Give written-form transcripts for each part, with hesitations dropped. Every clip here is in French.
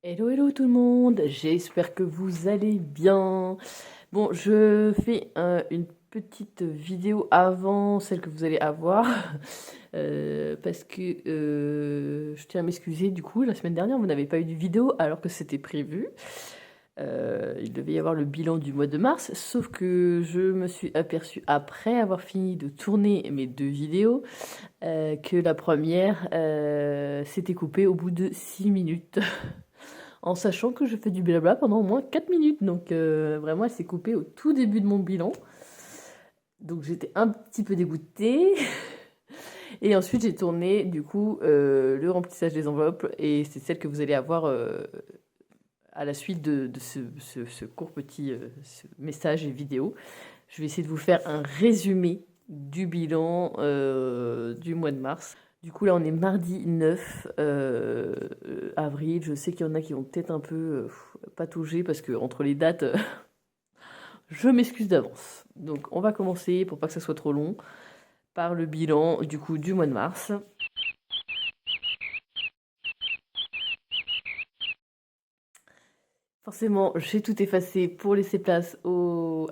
Hello, hello tout le monde, j'espère que vous allez bien. Bon, je fais une petite vidéo avant celle que vous allez avoir, parce que je tiens à m'excuser, du coup, la semaine dernière, vous n'avez pas eu de vidéo alors que c'était prévu. Il devait y avoir le bilan du mois de mars, sauf que je me suis aperçue, après avoir fini de tourner mes deux vidéos, que la première s'était coupée au bout de 6 minutes. En sachant que je fais du blabla pendant au moins 4 minutes. Donc vraiment, elle s'est coupée au tout début de mon bilan. Donc j'étais un petit peu dégoûtée. Et ensuite, j'ai tourné du coup le remplissage des enveloppes. Et c'est celle que vous allez avoir à la suite de ce court petit ce message et vidéo. Je vais essayer de vous faire un résumé du bilan du mois de mars. Du coup, là, on est mardi 9 avril. Je sais qu'il y en a qui vont peut-être un peu patauger parce que entre les dates, je m'excuse d'avance. Donc, on va commencer, pour pas que ça soit trop long, par le bilan du coup du mois de mars. Forcément, j'ai tout effacé pour laisser place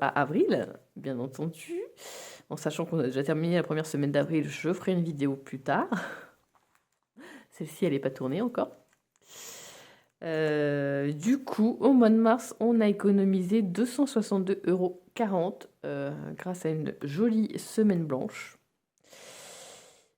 à avril, bien entendu. En sachant qu'on a déjà terminé la première semaine d'avril, je ferai une vidéo plus tard. Celle-ci, elle n'est pas tournée encore. Du coup, au mois de mars, on a économisé 262,40 € grâce à une jolie semaine blanche.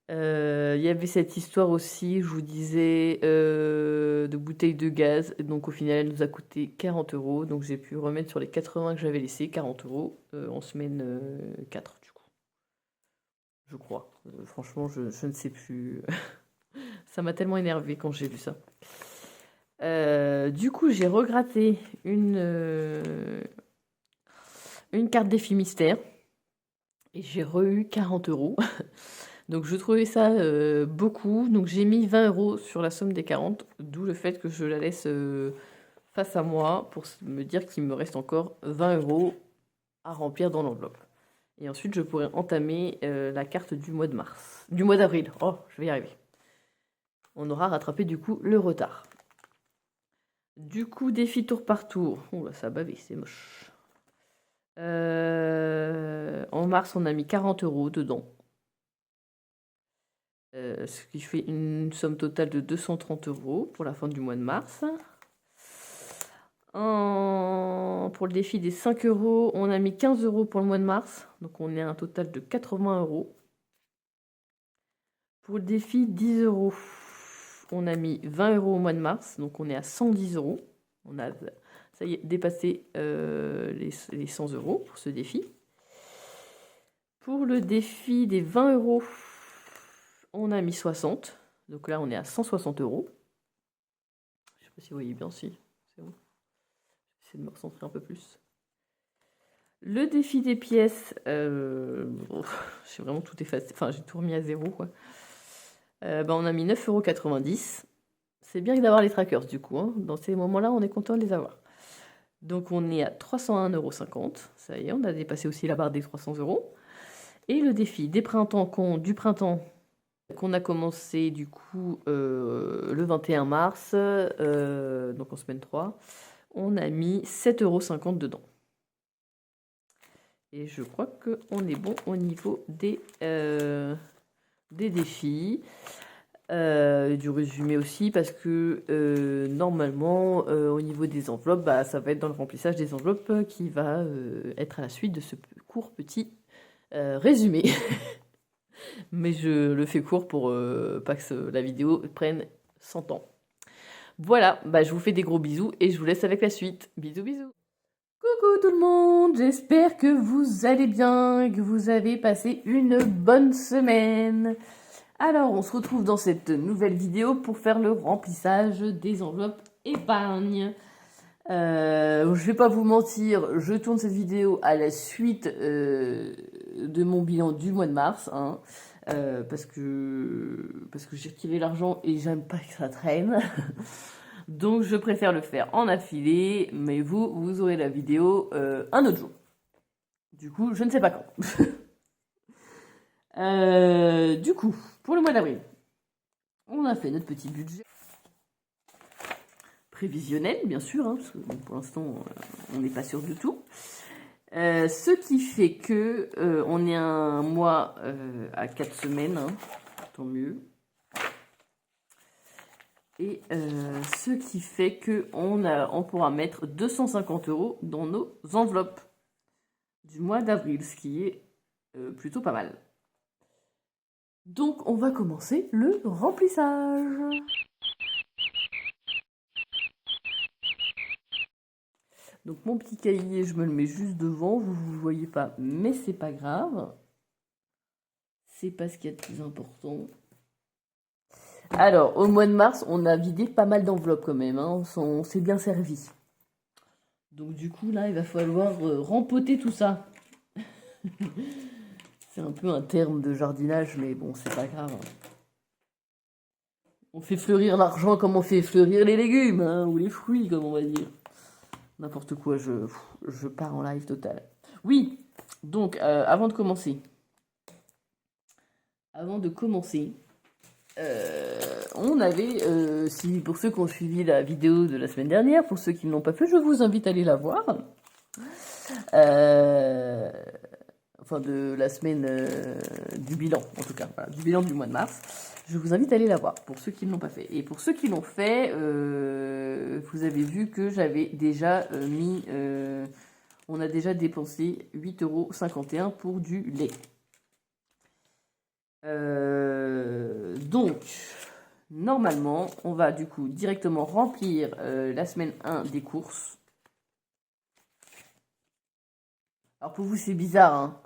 Il y avait cette histoire aussi, je vous disais, de bouteilles de gaz. Donc au final, elle nous a coûté 40 €. Donc j'ai pu remettre sur les 80 que j'avais laissés, 40 € en semaine 4, du coup. Je crois. Franchement, je ne sais plus. Ça m'a tellement énervé quand j'ai vu ça. Du coup, j'ai regratté une carte défi mystère et j'ai re-eu 40 €. Donc je trouvais ça beaucoup. Donc j'ai mis 20 € sur la somme des 40, d'où le fait que je la laisse face à moi pour me dire qu'il me reste encore 20 € à remplir dans l'enveloppe. Et ensuite, je pourrais entamer la carte du mois de mars. Du mois d'avril. Oh, je vais y arriver. On aura rattrapé du coup le retard. Du coup, défi tour par tour. Oh là, ça a bavé, c'est moche. En mars, on a mis 40 € dedans. Ce qui fait une somme totale de 230 € pour la fin du mois de mars. Pour le défi des 5 €, on a mis 15 € pour le mois de mars. Donc on est à un total de 80 €. Pour le défi 10 €, on a mis 20 € au mois de mars. Donc on est à 110 €. On a, ça y est, dépassé les 100 € pour ce défi. Pour le défi des 20 €, on a mis 60. Donc là, on est à 160 €. Je sais pas si vous voyez bien, si. C'est bon. J'essaie de me recentrer un peu plus. Le défi des pièces, j'ai vraiment tout effacé. Enfin, j'ai tout remis à zéro, quoi. On a mis 9,90 €. C'est bien d'avoir les trackers, du coup. Hein. Dans ces moments-là, on est content de les avoir. Donc, on est à 301,50 €. Ça y est, on a dépassé aussi la barre des 300 €. Et le défi du printemps qu'on a commencé du coup le 21 mars, donc en semaine 3, on a mis 7,50 € dedans. Et je crois qu'on est bon au niveau des défis. Du résumé aussi, parce que normalement, au niveau des enveloppes, ça va être dans le remplissage des enveloppes qui va être à la suite de ce court petit résumé. Mais je le fais court pour pas que la vidéo prenne 100 ans. Voilà, je vous fais des gros bisous et je vous laisse avec la suite. Bisous, bisous. Coucou tout le monde, j'espère que vous allez bien et que vous avez passé une bonne semaine. Alors, on se retrouve dans cette nouvelle vidéo pour faire le remplissage des enveloppes épargne. Je vais pas vous mentir, je tourne cette vidéo à la suite de mon bilan du mois de mars, hein, parce que j'ai retiré l'argent et j'aime pas que ça traîne. Donc je préfère le faire en affilé, mais vous aurez la vidéo un autre jour. Du coup, je ne sais pas quand. Du coup, pour le mois d'avril, on a fait notre petit budget prévisionnel, bien sûr, hein, parce que bon, pour l'instant, on n'est pas sûr de tout. Ce qui fait que on est un mois à 4 semaines, hein, tant mieux. Et ce qui fait que on pourra mettre 250 € dans nos enveloppes du mois d'avril, ce qui est plutôt pas mal. Donc on va commencer le remplissage. Donc mon petit cahier, je me le mets juste devant, vous ne le voyez pas, mais c'est pas grave. C'est pas ce qu'il y a de plus important. Alors, au mois de mars, on a vidé pas mal d'enveloppes quand même, hein. On s'est bien servi. Donc du coup, là, il va falloir rempoter tout ça. C'est un peu un terme de jardinage, mais bon, c'est pas grave. On fait fleurir l'argent comme on fait fleurir les légumes, hein, ou les fruits, comme on va dire. N'importe quoi, je pars en live total. Oui, donc, avant de commencer, on avait, si pour ceux qui ont suivi la vidéo de la semaine dernière, pour ceux qui ne l'ont pas fait, je vous invite à aller la voir. Enfin, de la semaine du bilan, en tout cas, voilà, du bilan du mois de mars. Je vous invite à aller la voir, pour ceux qui ne l'ont pas fait. Et pour ceux qui l'ont fait, vous avez vu que j'avais déjà mis... on a déjà dépensé 8,51 € pour du lait. Donc, normalement, on va du coup directement remplir la semaine 1 des courses. Alors pour vous, c'est bizarre, hein,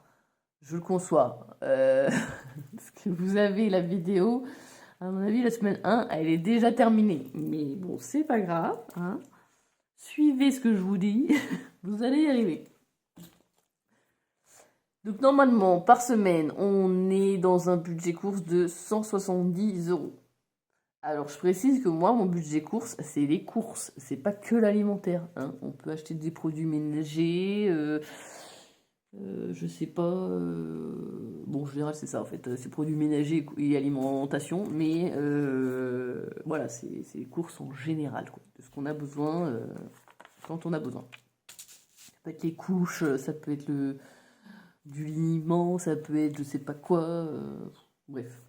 je le conçois. Parce que vous avez la vidéo, à mon avis, la semaine 1, elle est déjà terminée. Mais bon, c'est pas grave, hein. Suivez ce que je vous dis, vous allez y arriver. Donc normalement, par semaine, on est dans un budget course de 170 €. Alors je précise que moi, mon budget course, c'est les courses, c'est pas que l'alimentaire, hein. On peut acheter des produits ménagers, je sais pas, bon en général c'est ça en fait, c'est produits ménagers et alimentation, mais voilà, c'est les courses en général, quoi, de ce qu'on a besoin quand on a besoin. Ça peut être les couches, ça peut être du liniment, ça peut être je sais pas quoi, bref.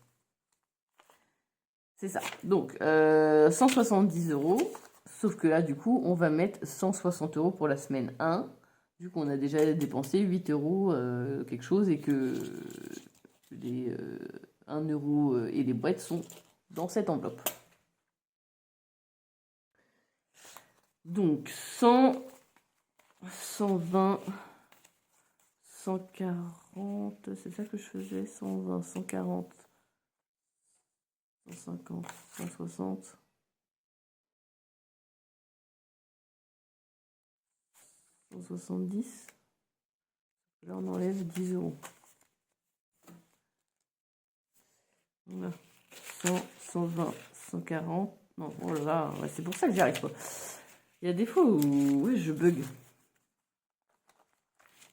C'est ça, donc 170 €, sauf que là du coup on va mettre 160 € pour la semaine 1, vu qu'on a déjà dépensé 8 € quelque chose et que les 1 € et les boîtes sont dans cette enveloppe. Donc 100, 120, 140, c'est ça que je faisais, 120, 140, 150, 160, 170. Là, on enlève 10 €. Voilà. 100, 120, 140. Non, oh là là, ouais, c'est pour ça que j'y arrive pas. Il y a des fois où ouais, je bug.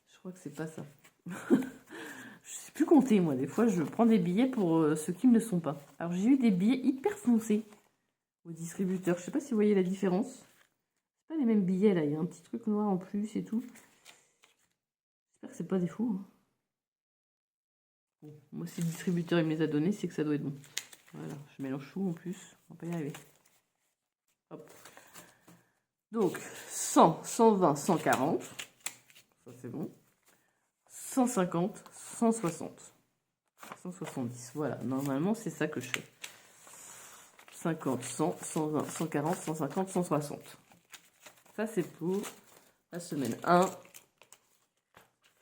Je crois que c'est pas ça. Je sais plus compter, moi. Des fois, je prends des billets pour ceux qui ne le sont pas. Alors, j'ai eu des billets hyper foncés au distributeur. Je sais pas si vous voyez la différence. C'est pas les mêmes billets, là. Il y a un petit truc noir en plus et tout. J'espère que c'est pas des faux. Hein. Bon, moi, si le distributeur il me les a donnés, c'est que ça doit être bon. Voilà, je mélange tout en plus. On va pas y arriver. Hop. Donc, 100, 120, 140. Ça, c'est bon. 150, 160. 170. Voilà, normalement, c'est ça que je fais. 50, 100, 120, 140, 150, 160. Ça, c'est pour la semaine 1.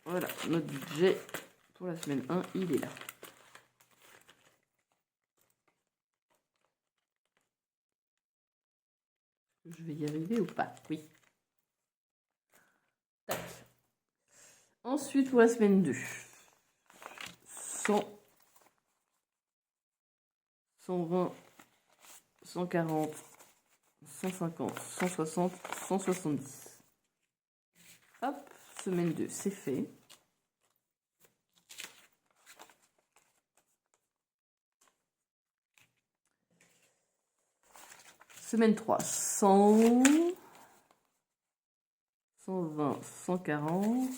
Voilà, notre budget pour la semaine 1, il est là. Je vais y arriver ou pas? Oui. Tac. Ensuite, pour la semaine 2. 100, 120, 140, 150, 160, 170. Hop, semaine 2, c'est fait. Semaine 3, 100, 120, 140,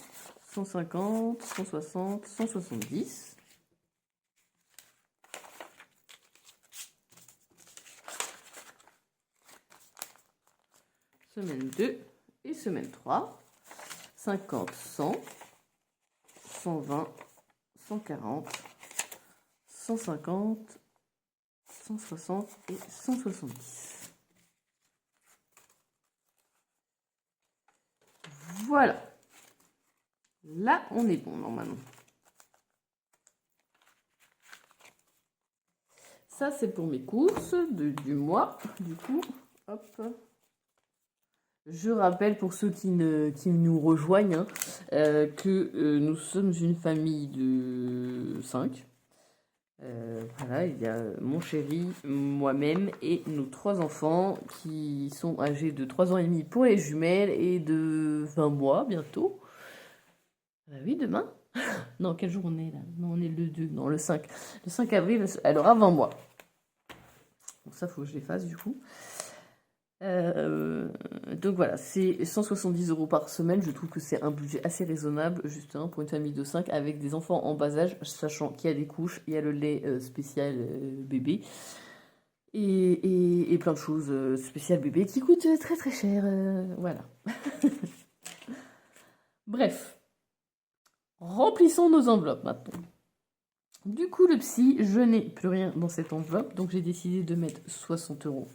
150, 160, 170. Semaine 2 et semaine 3, 50, 100, 120, 140, 150, 160 et 170. Voilà. Là, on est bon normalement. Ça, c'est pour mes courses du mois. Du coup, hop. Je rappelle pour ceux qui nous rejoignent que nous sommes une famille de 5. Voilà, il y a mon chéri, moi-même et nos 3 enfants qui sont âgés de 3 ans et demi pour les jumelles et de 20 mois bientôt. Oui, demain. Non, quel jour on est là? Non, on est le 2, non, le 5. Le 5 avril, elle aura 20 mois. Donc ça, faut que je l'efface du coup. Donc voilà, c'est 170 € par semaine. Je trouve que c'est un budget assez raisonnable, justement, pour une famille de 5 avec des enfants en bas âge, sachant qu'il y a des couches, il y a le lait spécial bébé et plein de choses spéciales bébé qui coûtent très très cher. Voilà. Bref, remplissons nos enveloppes maintenant. Du coup, le psy, je n'ai plus rien dans cette enveloppe, donc j'ai décidé de mettre 60 €.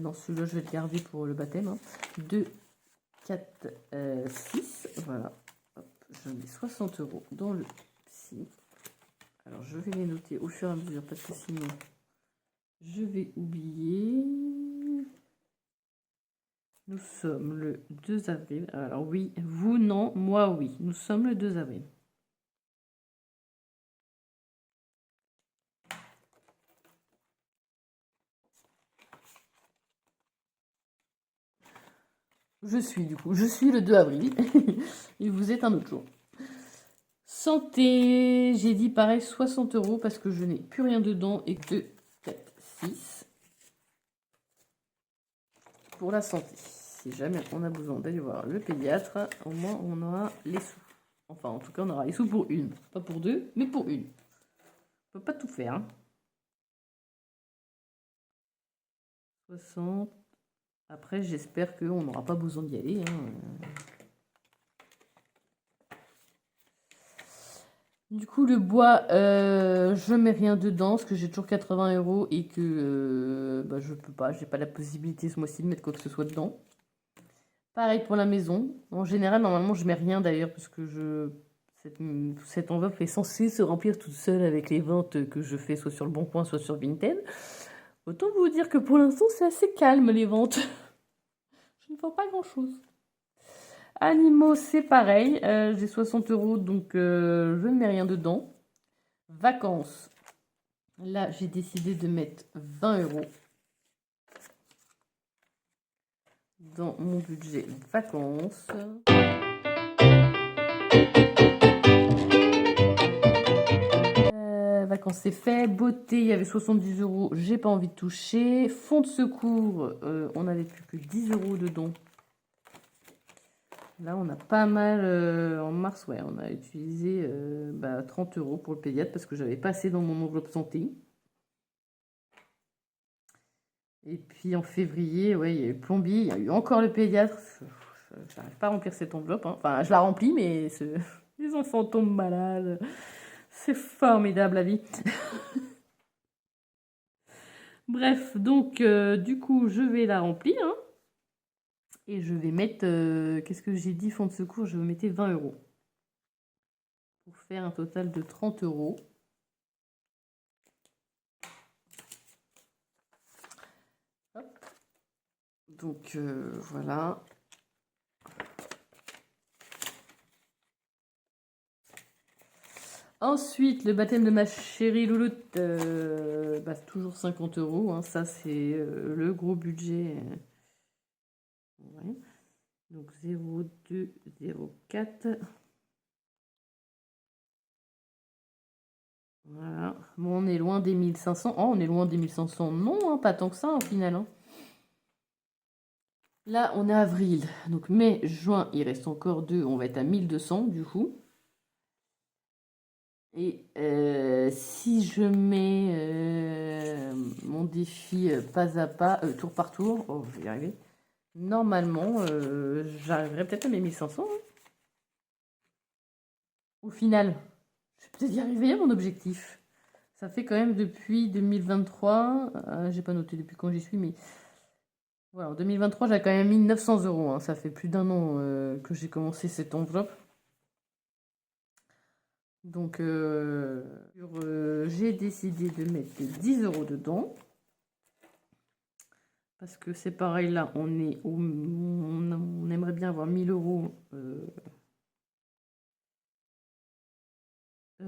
Non, celui-là, je vais le garder pour le baptême. 2, 4, 6. Voilà. Hop, je mets 60 € dans le psy. Alors, je vais les noter au fur et à mesure parce que sinon, je vais oublier. Nous sommes le 2 avril. Alors, oui, vous, non. Moi, oui. Nous sommes le 2 avril. Je suis le 2 avril. Et vous êtes un autre jour. Santé, j'ai dit pareil 60 € parce que je n'ai plus rien dedans et que 4, 6 pour la santé. Si jamais on a besoin d'aller voir le pédiatre, au moins on aura les sous. Enfin, en tout cas, on aura les sous pour une. Pas pour 2, mais pour une. On peut pas tout faire. Hein. 60. Après, j'espère qu'on n'aura pas besoin d'y aller. Hein. Du coup, le bois, je mets rien dedans parce que j'ai toujours 80 € et que je peux pas, j'ai pas la possibilité ce mois-ci de mettre quoi que ce soit dedans. Pareil pour la maison. En général, normalement, je mets rien d'ailleurs parce que cette enveloppe est censée se remplir toute seule avec les ventes que je fais soit sur le Bon Coin, soit sur Vinted. Autant vous dire que pour l'instant, c'est assez calme les ventes. Je ne vends pas grand-chose. Animaux, c'est pareil. J'ai 60 € donc je ne mets rien dedans. Vacances. Là, j'ai décidé de mettre 20 € dans mon budget vacances. Vacances, c'est fait. Beauté, il y avait 70 €. J'ai pas envie de toucher. Fonds de secours, on n'avait plus que 10 € dedans. Là, on a pas mal. En mars, ouais, on a utilisé 30 € pour le pédiatre parce que j'avais pas assez dans mon enveloppe santé. Et puis en février, ouais, il y a eu le plombier, il y a eu encore le pédiatre. J'arrive pas à remplir cette enveloppe. Hein. Enfin, je la remplis, mais les enfants tombent malades. C'est formidable la vie. Bref, donc du coup, je vais la remplir. Hein, et je vais mettre, qu'est-ce que j'ai dit, fonds de secours, je vais mettre 20 €. Pour faire un total de 30 €. Hop. Donc voilà. Ensuite, le baptême de ma chérie Louloute, toujours 50 €. Hein, ça, c'est le gros budget. Ouais. Donc 0,2, 0,4. Voilà. Bon, on est loin des 1500. Oh, on est loin des 1500. Non, hein, pas tant que ça au final. Hein. Là, on est avril. Donc mai, juin, il reste encore 2. On va être à 1200 du coup. Et si je mets mon défi pas à pas, tour par tour, oh, je vais y arriver. Normalement, j'arriverai peut-être à mes 1500. Hein. Au final, je vais peut-être y arriver à mon objectif. Ça fait quand même depuis 2023. J'ai pas noté depuis quand j'y suis, mais voilà, en 2023, j'ai quand même mis 900 euros. Hein. Ça fait plus d'un an que j'ai commencé cette enveloppe. Donc, j'ai décidé de mettre 10 euros dedans. Parce que c'est pareil, là, on aimerait bien avoir 1000 euros.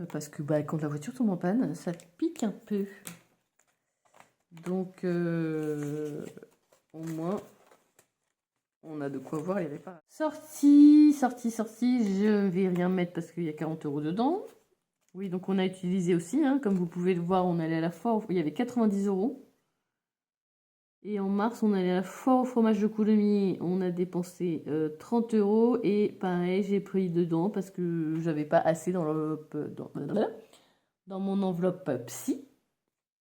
Parce que bah, quand la voiture tombe en panne, ça pique un peu. Donc, au moins, on a de quoi voir les réparations. Sortie. Je vais rien mettre parce qu'il y a 40 euros dedans. Oui, donc on a utilisé aussi, hein, comme vous pouvez le voir, on allait à la foire, il y avait 90 euros. Et en mars, on allait à la foire au fromage de Coulommiers, on a dépensé 30 euros. Et pareil, j'ai pris dedans parce que j'avais pas assez dans l'enveloppe, dans mon enveloppe psy.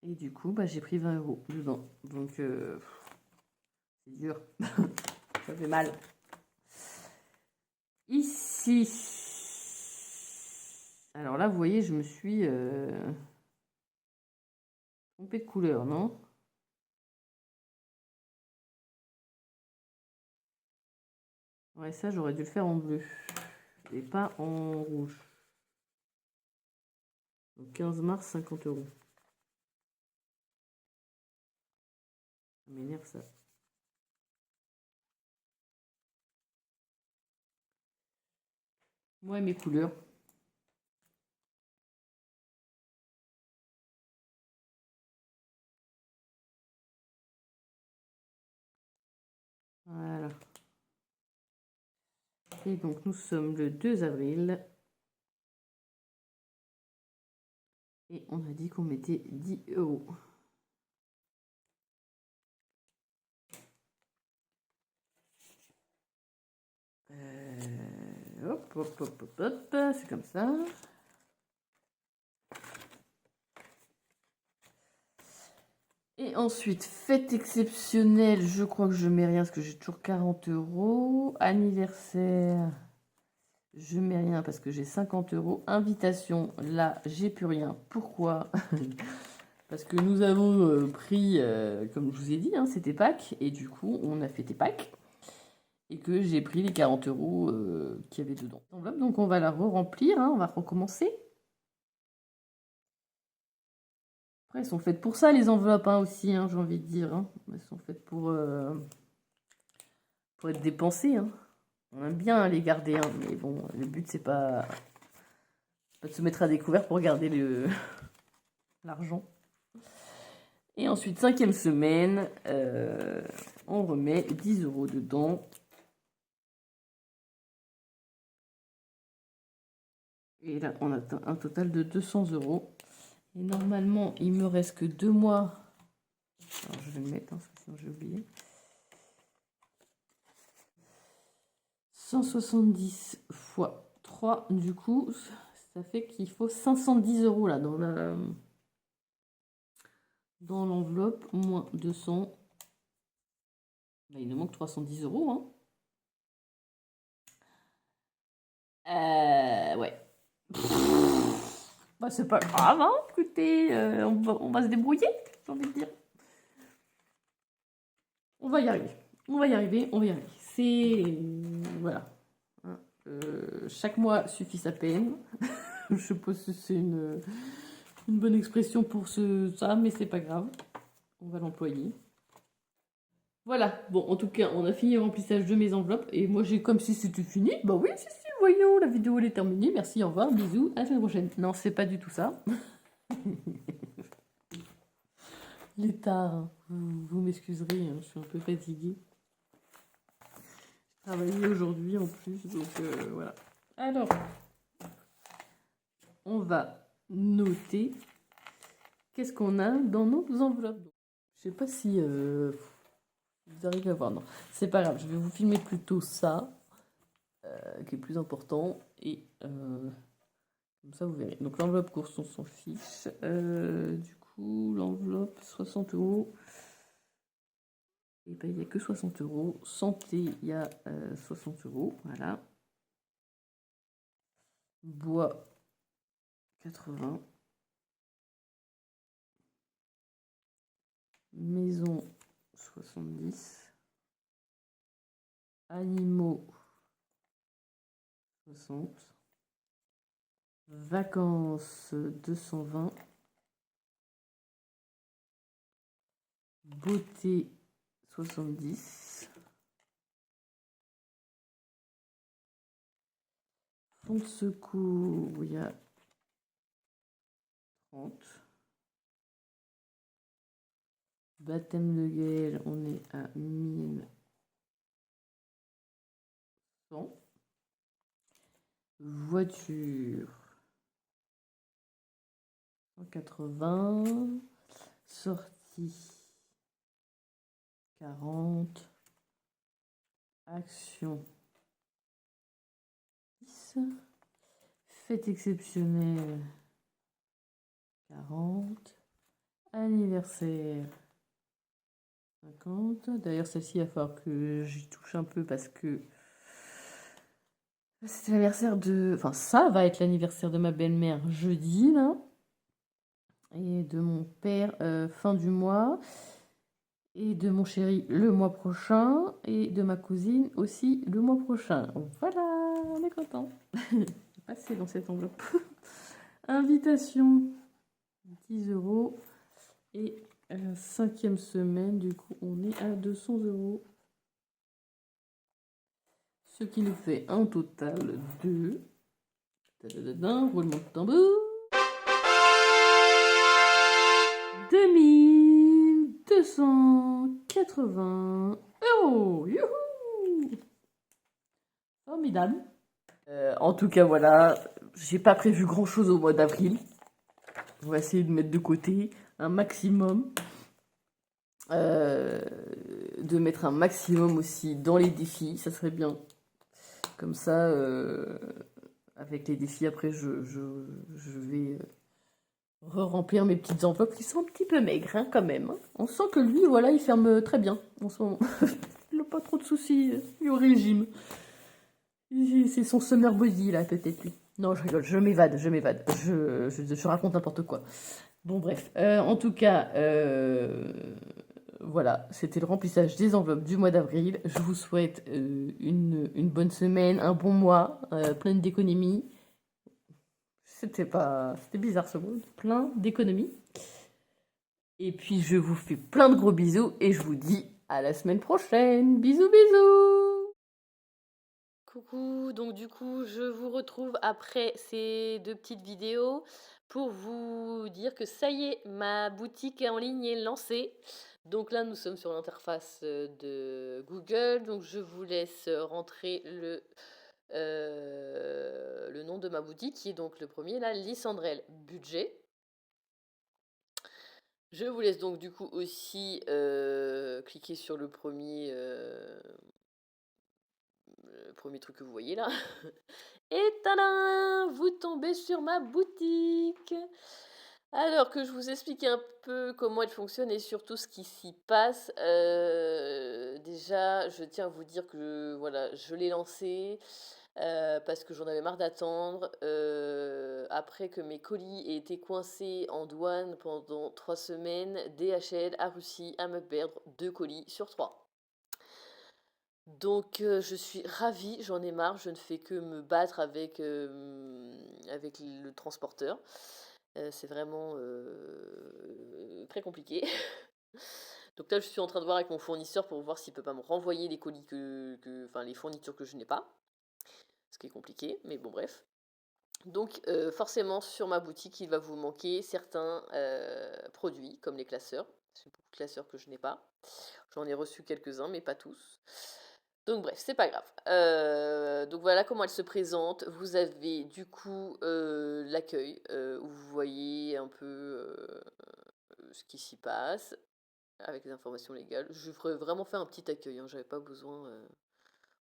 Et du coup, bah, j'ai pris 20 euros dedans. Donc, c'est dur. Ça fait mal. Ici. Alors là, vous voyez, je me suis trompée de couleur, non? Ouais, ça, j'aurais dû le faire en bleu. Et pas en rouge. Donc 15 mars, 50 euros. Ça m'énerve, ça. Ouais, mes couleurs. Voilà. Et donc, nous sommes le 2 avril. Et on a dit qu'on mettait 10 euros. Hop. C'est comme ça. Et ensuite, fête exceptionnelle, je crois que je mets rien parce que j'ai toujours 40 euros. Anniversaire, je mets rien parce que j'ai 50 euros. Invitation, là, j'ai plus rien. Pourquoi? Parce que nous avons pris, comme je vous ai dit, hein, c'était Pâques. Et du coup, on a fêté Pâques. Et que j'ai pris les 40 euros qu'il y avait dedans. Donc on va la re-remplir, hein, on va recommencer. Après, elles sont faites pour ça, les enveloppes, hein, aussi, hein, j'ai envie de dire. Hein. Elles sont faites pour être dépensées. Hein. On aime bien les garder, hein, mais bon, le but, c'est pas de se mettre à découvert pour garder l'argent. Et ensuite, 5e semaine, on remet 10 euros dedans. Et là, on atteint un total de 200 euros. Et normalement, il me reste que 2 mois. Alors, je vais le mettre, hein, parce que sinon j'ai oublié. 170 fois 3, du coup, ça fait qu'il faut 510 euros là dans l'enveloppe, moins 200. Bah, il nous manque 310 euros. Hein. Ouais. Bah, c'est pas grave, hein. Écoutez, on va se débrouiller, j'ai envie de dire. On va y arriver. C'est... voilà. Hein, chaque mois suffit sa peine. Je suppose que c'est une bonne expression pour ça, mais c'est pas grave. On va l'employer. Voilà, bon, en tout cas, on a fini le remplissage de mes enveloppes. Et moi, j'ai comme si c'était fini. Bah oui, si, voyons, la vidéo, elle est terminée. Merci, au revoir, bisous, à la semaine prochaine. Non, c'est pas du tout ça. L'état, hein. Vous m'excuserez, hein, je suis un peu fatiguée. J'ai travaillé aujourd'hui en plus, donc voilà. Alors, on va noter qu'est-ce qu'on a dans nos enveloppes. Je sais pas si vous arrivez à voir. Non, c'est pas grave. Je vais vous filmer plutôt ça, qui est plus important. Et comme ça, vous verrez. Donc l'enveloppe course, on s'en fiche. Du coup, l'enveloppe 60 euros. Et ben, il n'y a que 60 euros. Santé, il y a 60 euros. Voilà. Bois, 80. Maison, 70. Animaux, 60. Vacances, 220. Beauté, 70. Fonds de secours, il y a 30. Baptême de gueule, on est à 1100. Voiture, 180. Sortie, 40. Action, 10. Fête exceptionnelle, 40. Anniversaire, 50. D'ailleurs, celle-ci, il va falloir que j'y touche un peu parce que c'est l'anniversaire de... Enfin, ça va être l'anniversaire de ma belle-mère jeudi, là. Et de mon père fin du mois. Et de mon chéri le mois prochain. Et de ma cousine aussi le mois prochain. Voilà, on est content. Passer dans cette enveloppe. Invitation, 10 euros. Et 5e semaine, du coup, on est à 200 euros. Ce qui nous fait un total de... Roulement de tambour. 2280 euros. Youhou! Formidable. En tout cas, voilà. J'ai pas prévu grand chose au mois d'avril. On va essayer de mettre de côté un maximum. De mettre un maximum aussi dans les défis. Ça serait bien. Comme ça, avec les défis, après, je vais remplir mes petites enveloppes qui sont un petit peu maigres, hein, quand même. On sent que lui, voilà, il ferme très bien en ce moment. Il n'a pas trop de soucis, il est au régime. C'est son summer body, là, peut-être, lui. Non, je rigole, je m'évade. Je raconte n'importe quoi. Bon, bref. En tout cas, voilà, c'était le remplissage des enveloppes du mois d'avril. Je vous souhaite une bonne semaine, un bon mois, plein d'économies. C'était bizarre ce mot, plein d'économies. Et puis je vous fais plein de gros bisous et je vous dis à la semaine prochaine. Bisous, bisous. Coucou, donc du coup je vous retrouve après ces 2 petites vidéos pour vous dire que ça y est, ma boutique en ligne est lancée. Donc là nous sommes sur l'interface de Google, donc je vous laisse rentrer le nom de ma boutique qui est donc le premier là, Lysandrelle Budget. Je vous laisse donc du coup aussi cliquer sur le premier truc que vous voyez là. Et tadam, vous tombez sur ma boutique. Alors que je vous explique un peu comment elle fonctionne et surtout ce qui s'y passe. Déjà, je tiens à vous dire que voilà, je l'ai lancée parce que j'en avais marre d'attendre. Après que mes colis aient été coincés en douane pendant 3 semaines, DHL a réussi à me perdre 2 colis sur 3. Donc je suis ravie, j'en ai marre, je ne fais que me battre avec le transporteur. C'est vraiment très compliqué. Donc là, je suis en train de voir avec mon fournisseur pour voir s'il peut pas me renvoyer les colis enfin les fournitures que je n'ai pas. Ce qui est compliqué, mais bon bref. Donc forcément, sur ma boutique, il va vous manquer certains produits, comme les classeurs. C'est beaucoup de classeurs que je n'ai pas. J'en ai reçu quelques-uns, mais pas tous. Donc bref, c'est pas grave. Donc voilà comment elle se présente. Vous avez du coup l'accueil où vous voyez un peu ce qui s'y passe, avec les informations légales. Je ferais vraiment faire un petit accueil, hein, j'avais pas besoin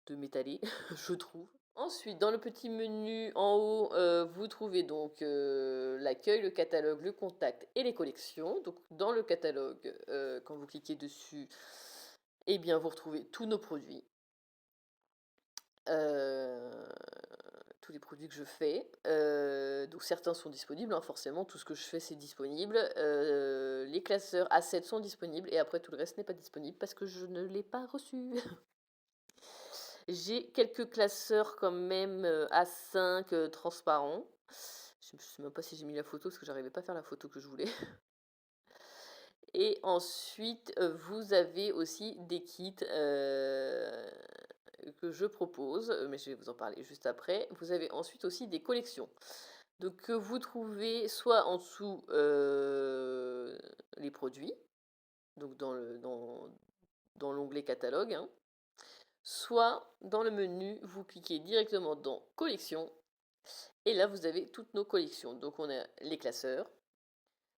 de m'étaler, je trouve. Ensuite, dans le petit menu en haut, vous trouvez donc l'accueil, le catalogue, le contact et les collections. Donc, dans le catalogue, quand vous cliquez dessus, eh bien, vous retrouvez tous nos produits. Tous les produits que je fais. Donc certains sont disponibles, hein, forcément, tout ce que je fais c'est disponible. Les classeurs A7 sont disponibles et après tout le reste n'est pas disponible parce que je ne l'ai pas reçu. J'ai quelques classeurs quand même A5 transparents. Je ne sais même pas si j'ai mis la photo parce que j'arrivais pas à faire la photo que je voulais. Et ensuite, vous avez aussi des kits que je propose, mais je vais vous en parler juste après. Vous avez ensuite aussi des collections. Donc que vous trouvez soit en dessous les produits, donc dans l'onglet catalogue, hein, soit dans le menu, vous cliquez directement dans collection, et là vous avez toutes nos collections. Donc on a les classeurs,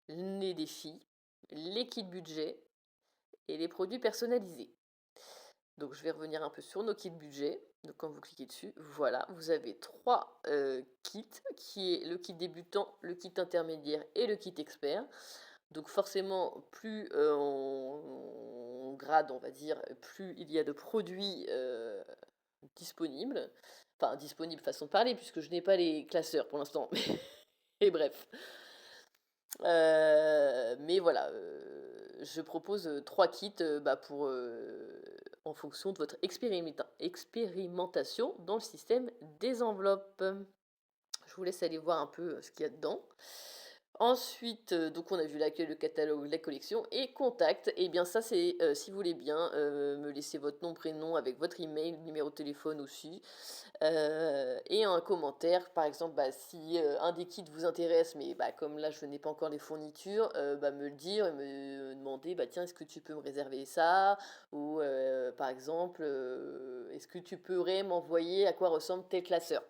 les défis, les kits budget et les produits personnalisés. Donc je vais revenir un peu sur nos kits budget. Donc quand vous cliquez dessus, voilà, vous avez 3 kits, qui est le kit débutant, le kit intermédiaire et le kit expert. Donc forcément, plus on grade, on va dire, plus il y a de produits disponibles. Enfin, disponibles façon de parler, puisque je n'ai pas les classeurs pour l'instant. Et bref. Mais voilà, je propose 3 kits pour, en fonction de votre expérimentation dans le système des enveloppes. Je vous laisse aller voir un peu ce qu'il y a dedans. Ensuite, donc on a vu l'accueil, le catalogue, la collection et contact. Et bien ça c'est si vous voulez bien me laisser votre nom, prénom avec votre email, numéro de téléphone aussi. Et un commentaire, par exemple, si un des kits vous intéresse, mais comme là je n'ai pas encore les fournitures, me le dire et me demander, tiens, est-ce que tu peux me réserver ça? Ou par exemple, est-ce que tu pourrais m'envoyer à quoi ressemble tel classeur?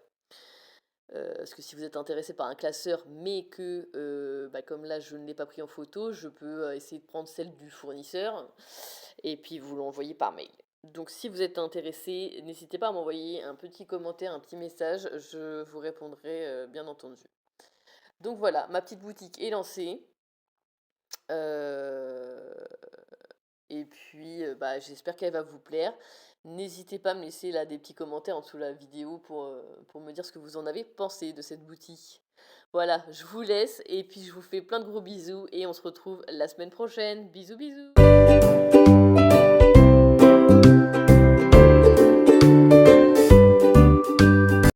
Parce que si vous êtes intéressé par un classeur, mais que, comme là, je ne l'ai pas pris en photo, je peux essayer de prendre celle du fournisseur et puis vous l'envoyer par mail. Donc si vous êtes intéressé, n'hésitez pas à m'envoyer un petit commentaire, un petit message, je vous répondrai bien entendu. Donc voilà, ma petite boutique est lancée. Et puis, j'espère qu'elle va vous plaire. N'hésitez pas à me laisser là des petits commentaires en dessous de la vidéo pour me dire ce que vous en avez pensé de cette boutique. Voilà, je vous laisse et puis je vous fais plein de gros bisous et on se retrouve la semaine prochaine. Bisous bisous!